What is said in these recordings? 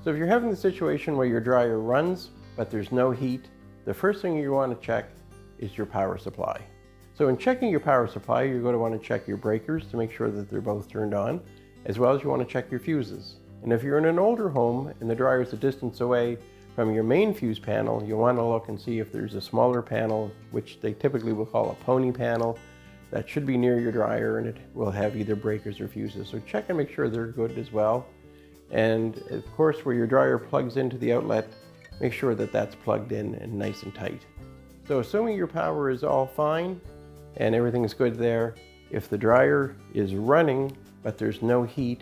So if you're having the situation where your dryer runs, but there's no heat, the first thing you want to check is your power supply. So in checking your power supply, you're going to want to check your breakers to make sure that they're both turned on, as well as you want to check your fuses. And if you're in an older home and the dryer is a distance away from your main fuse panel, you'll want to look and see if there's a smaller panel, which they typically will call a pony panel, that should be near your dryer, and it will have either breakers or fuses. So check and make sure they're good as well. And of course, where your dryer plugs into the outlet, make sure that that's plugged in and nice and tight. So assuming your power is all fine and everything's good there, if the dryer is running but there's no heat,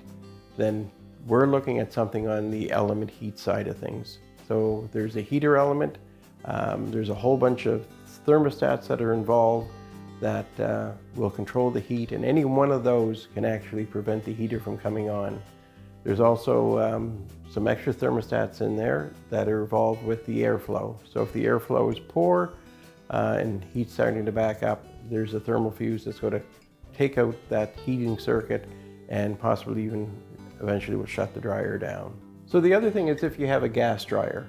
then we're looking at something on the element heat side of things. So there's a heater element, there's a whole bunch of thermostats that are involved that will control the heat, and any one of those can actually prevent the heater from coming on. There's also some extra thermostats in there that are involved with the airflow. So if the airflow is poor and heat's starting to back up, there's a thermal fuse that's going to take out that heating circuit and possibly even eventually will shut the dryer down. So the other thing is if you have a gas dryer,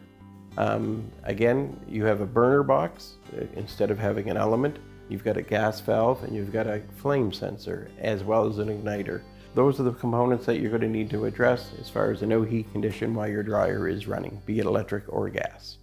again, you have a burner box instead of having an element. You've got a gas valve and you've got a flame sensor as well as an igniter. Those are the components that you're going to need to address as far as a no heat condition while your dryer is running, be it electric or gas.